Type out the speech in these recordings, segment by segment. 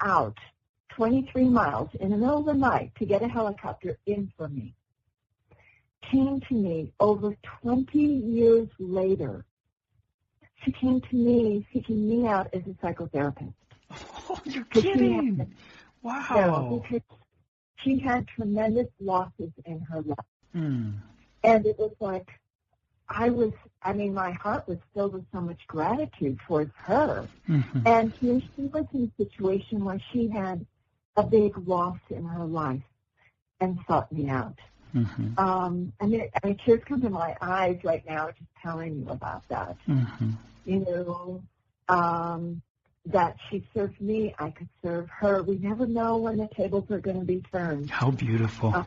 out 23 miles in the middle of the night to get a helicopter in for me, came to me over 20 years later. She came to me seeking me out as a psychotherapist. Oh, you're kidding. Wow. No, because she had tremendous losses in her life. Mm. And it was like, my heart was filled with so much gratitude towards her. Mm-hmm. And here she was in a situation where she had a big loss in her life and sought me out. Mm-hmm. Tears come to my eyes right now just telling you about that. Mm-hmm. That she served me, I could serve her. We never know when the tables are going to be turned. How beautiful.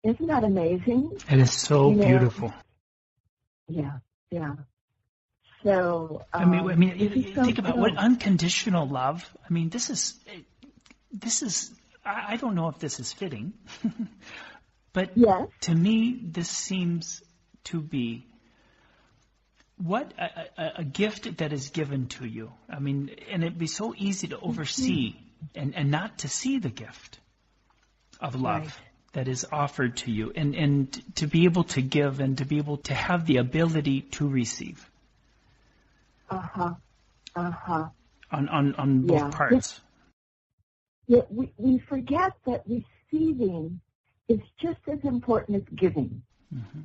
Isn't that amazing? It is so beautiful. Yeah. So, think about what unconditional love. I mean, this is. I don't know if this is fitting, but yes. To me, this seems to be what a gift that is given to you. I mean, and it'd be so easy to oversee and not to see the gift of love. Right. That is offered to you, and to be able to give and to be able to have the ability to receive. On both parts. Yeah, we forget that receiving is just as important as giving. Mm-hmm.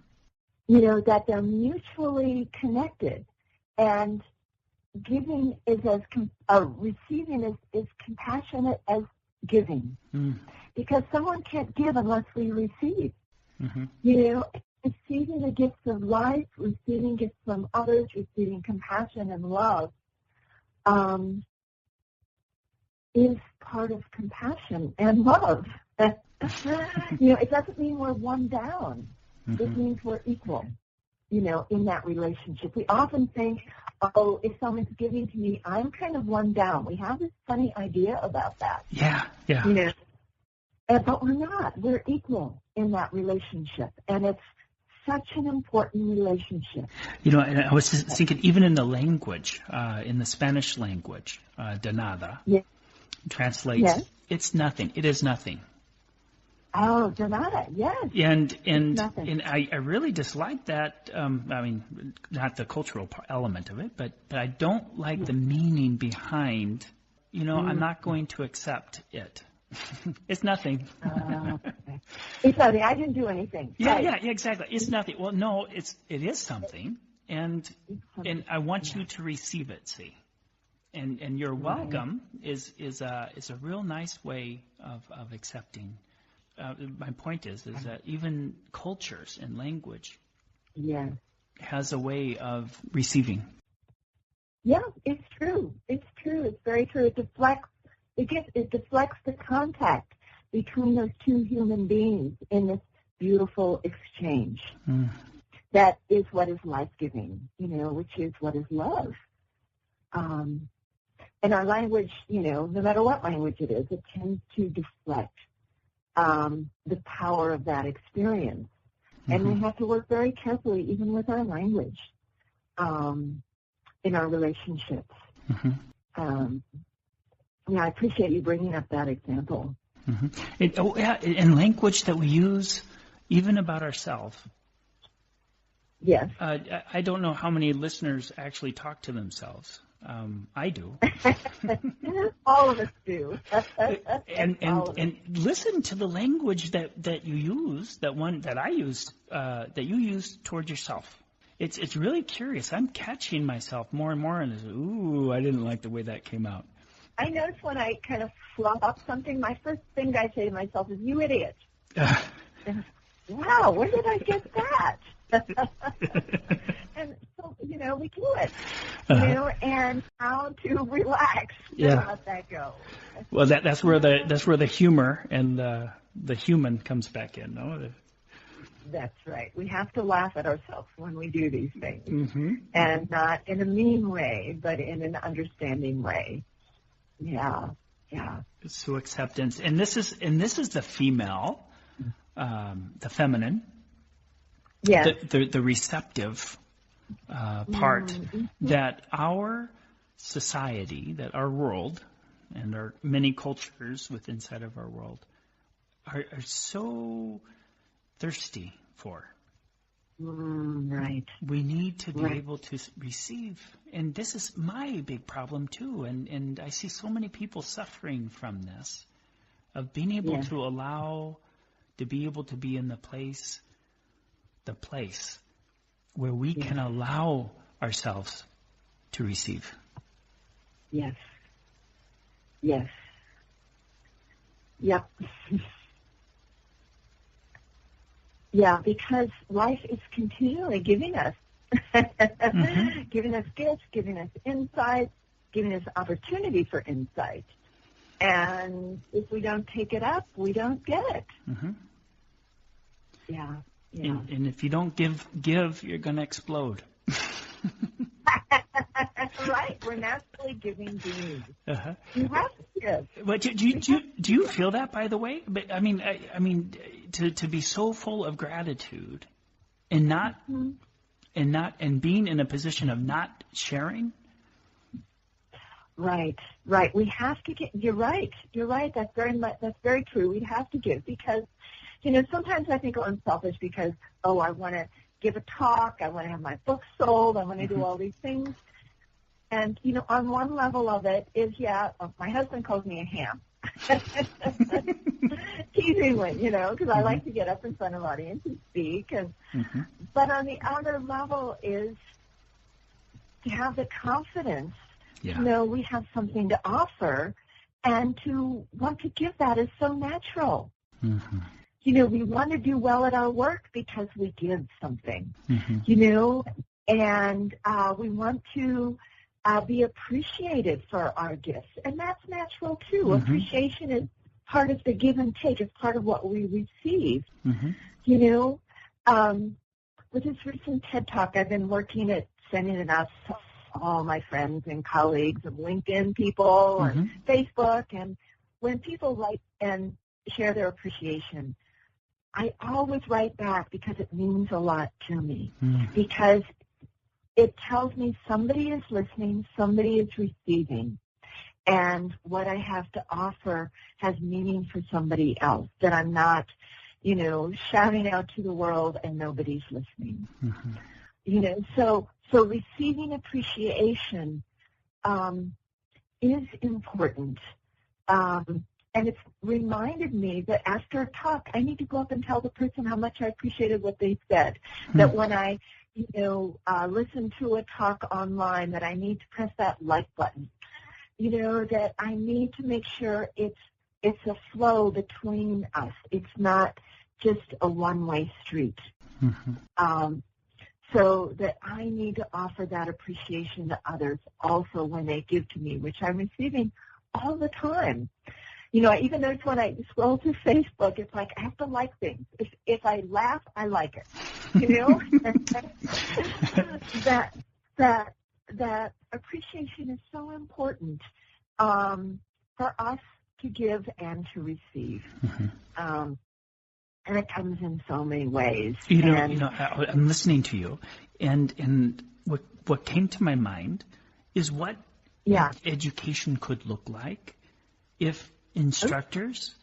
That they're mutually connected, and giving is receiving is compassionate as giving. Mm. Because someone can't give unless we receive. Mm-hmm. Receiving the gifts of life, receiving gifts from others, receiving compassion and love is part of compassion and love. It doesn't mean we're one down. Mm-hmm. It means we're equal, in that relationship. We often think, if someone's giving to me, I'm kind of one down. We have this funny idea about that. Yeah. But we're not. We're equal in that relationship, and it's such an important relationship. And I was just thinking, even in the language, in the Spanish language, de nada, translates, it's nothing. It is nothing. Oh, de nada, yes. And I really dislike that. Not the cultural element of it, but I don't like the meaning behind. I'm not going to accept it. It's nothing. It's nothing. I didn't do anything. Yeah, exactly. It's nothing. Well, no, it is something, and I want you to receive it. See, and your welcome is a real nice way of accepting. My point is that even cultures and language, has a way of receiving. Yeah, it's true. It's very true. It deflects the contact between those two human beings in this beautiful exchange. Mm. That is what is life-giving, which is what is love. And our language, no matter what language it is, it tends to deflect the power of that experience. Mm-hmm. And we have to work very carefully, even with our language, in our relationships. Mm-hmm. I appreciate you bringing up that example. Mm-hmm. And language that we use even about ourselves. Yes. I don't know how many listeners actually talk to themselves. I do. All of us do. and listen to the language that you use, that I use, that you use toward yourself. It's really curious. I'm catching myself more and more, and ooh, I didn't like the way that came out. I notice when I kind of fluff up something, my first thing I say to myself is, "You idiot!" Wow, where did I get that? And so, we do it, and how to relax and let that go. Well, that's where the humor and the human comes back in, no? That's right. We have to laugh at ourselves when we do these things, mm-hmm. and not in a mean way, but in an understanding way. Yeah. So acceptance, and this is the female, the feminine. Yes. The receptive part, mm-hmm. that our society, that our world, and our many cultures within inside of our world are so thirsty for. Right. We need to be able to receive. And this is my big problem too. And I see so many people suffering from this, of being able to allow, to be able to be in the place where we can allow ourselves to receive. Yes. Yes. Yep. Yeah, because life is continually giving us giving us gifts, giving us insight, giving us opportunity for insight. And if we don't take it up, we don't get it. Yeah. And if you don't give, you're going to explode. Right. We're naturally giving beings. You have to give. But do you feel that, by the way? But I mean, to be so full of gratitude and not and being in a position of not sharing. Right. We have to get. You're right. That's very true. We have to give because, sometimes I think I'm selfish because I want to give a talk, I want to have my book sold, I want to do all these things. And, on one level of it is, my husband calls me a ham. Teasingly, because I like to get up in front of audience and speak. But on the other level is to have the confidence to know we have something to offer, and to want to give that is so natural. We want to do well at our work because we give something, and we want to be appreciated for our gifts. And that's natural, too. Appreciation is part of the give and take. It's part of what we receive. With this recent TED Talk, I've been working at sending it out to all my friends and colleagues of LinkedIn people and Facebook. And when people write and share their appreciation, I always write back because it means a lot to me. Because it tells me somebody is listening, somebody is receiving, and what I have to offer has meaning for somebody else, that I'm not, shouting out to the world and nobody's listening. So receiving appreciation is important. And it's reminded me that after a talk, I need to go up and tell the person how much I appreciated what they said. That when I listen to a talk online, that I need to press that like button. That I need to make sure it's a flow between us. It's not just a one-way street. So that I need to offer that appreciation to others also when they give to me, which I'm receiving all the time. I even notice when I scroll through Facebook, it's like I have to like things. If I laugh, I like it. That appreciation is so important for us to give and to receive. And it comes in so many ways. I'm listening to you, and what came to my mind is what education could look like if instructors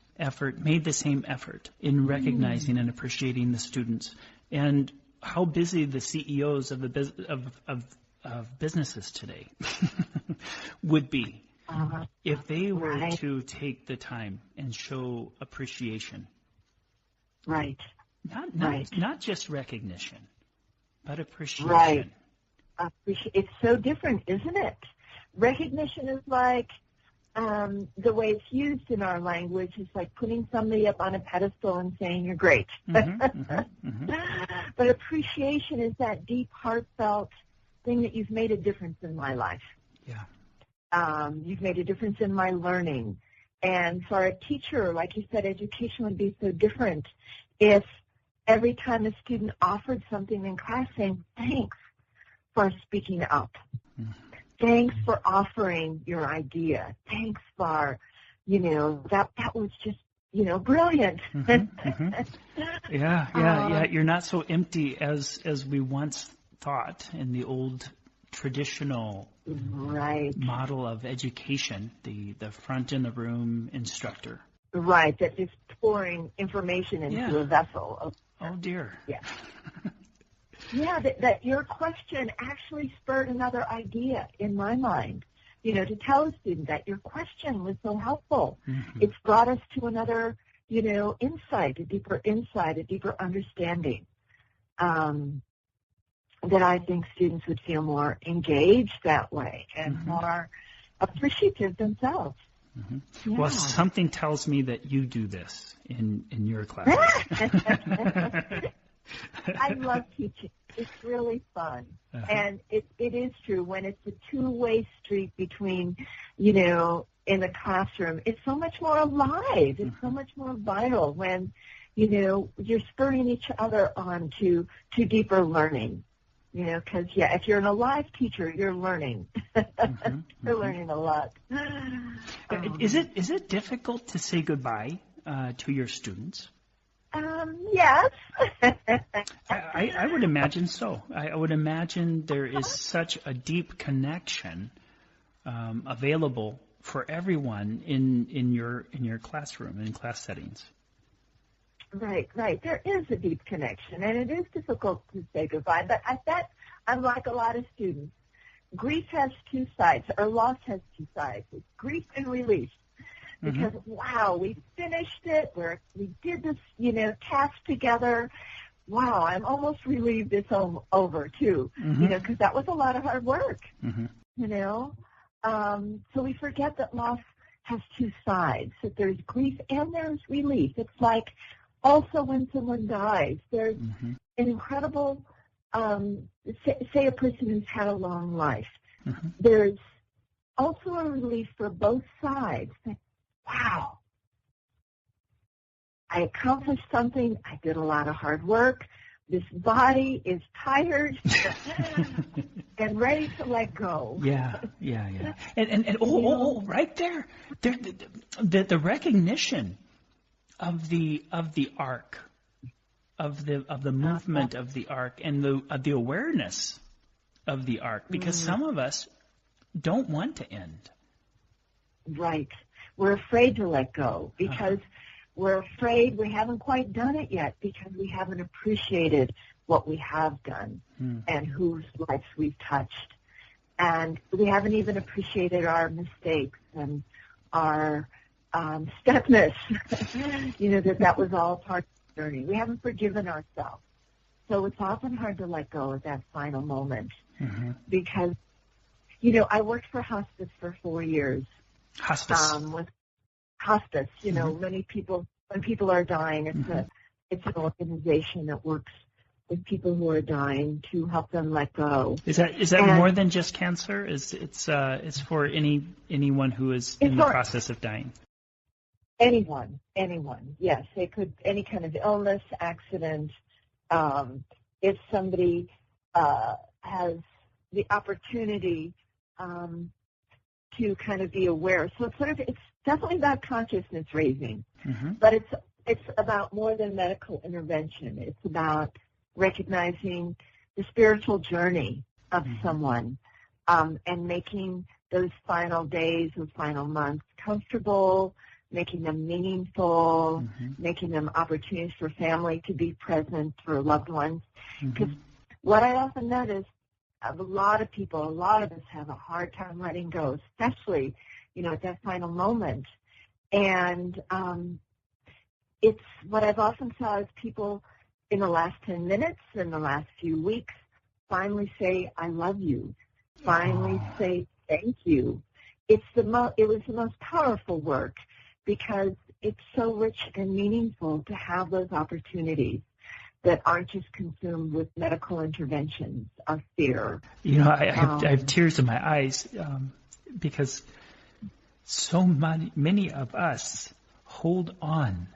made the same effort in recognizing and appreciating the students, and how busy the CEOs of businesses today would be if they were to take the time and show appreciation. Not just recognition, but appreciation. It's so different, isn't it? Recognition is like the way it's used in our language is like putting somebody up on a pedestal and saying you're great. But appreciation is that deep, heartfelt thing that you've made a difference in my life. You've made a difference in my learning. And for a teacher, like you said, education would be so different if every time a student offered something in class saying, thanks for speaking up. Thanks for offering your idea. Thanks for, that was just, brilliant. Yeah. You're not so empty as we once thought in the old traditional model of education, the front in the room instructor. Right, that's just pouring information into a vessel. Oh, dear. Yeah. Yeah, that your question actually spurred another idea in my mind, to tell a student that your question was so helpful. Mm-hmm. It's brought us to another, insight, a deeper understanding, that I think students would feel more engaged that way and more appreciative themselves. Mm-hmm. Yeah. Well, something tells me that you do this in your class. I love teaching. It's really fun. Uh-huh. And it is true. When it's a two-way street between, in the classroom, it's so much more alive. It's so much more vital when, you're spurring each other on to deeper learning. Because, if you're an alive teacher, you're learning. You're learning a lot. Is it difficult to say goodbye to your students? Yes. I would imagine so. I would imagine there is such a deep connection available for everyone in your classroom, in class settings. Right. There is a deep connection, and it is difficult to say goodbye. But I bet, unlike a lot of students, grief has two sides, or loss has two sides. It's grief and relief. Because, wow, we finished it. We did this, task together. Wow, I'm almost relieved it's over, too, because that was a lot of hard work, So we forget that loss has two sides, that there's grief and there's relief. It's like also when someone dies, there's an incredible, say a person who's had a long life. There's also a relief for both sides. Wow, I accomplished something. I did a lot of hard work. This body is tired and ready to let go. Yeah. And right there, the recognition of the arc, of the movement of the arc, and the awareness of the arc, because some of us don't want to end. Right. We're afraid to let go because we're afraid we haven't quite done it yet, because we haven't appreciated what we have done and whose lives we've touched. And we haven't even appreciated our mistakes and our stuckness, that was all part of the journey. We haven't forgiven ourselves. So it's often hard to let go at that final moment because, I worked for hospice for 4 years. Hospice. With hospice, many people, when people are dying, it's an organization that works with people who are dying to help them let go. Is that more than just cancer? It's for anyone who is in the process of dying. Anyone. Yes, it could any kind of illness, accident. If somebody has the opportunity to kind of be aware. So it's definitely about consciousness raising, but it's about more than medical intervention. It's about recognizing the spiritual journey of someone and making those final days, those final months comfortable, making them meaningful, making them opportunities for family to be present, for loved ones. Because what I often notice, a lot of us have a hard time letting go, especially, at that final moment. And it's what I've often saw is people in the last 10 minutes, in the last few weeks, finally say, I love you, finally say thank you. It was the most powerful work because it's so rich and meaningful to have those opportunities that aren't just consumed with medical interventions of fear. I have tears in my eyes because so many of us hold on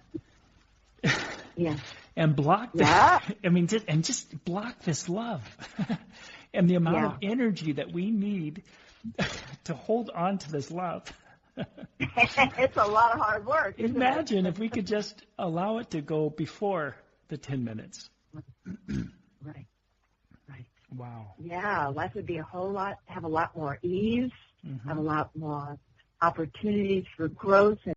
and block just block this love and the amount of energy that we need to hold on to this love. It's a lot of hard work. Imagine if we could just allow it to go before the 10 minutes. Right. Wow. Yeah, life would be have a lot more ease, have a lot more opportunities for growth and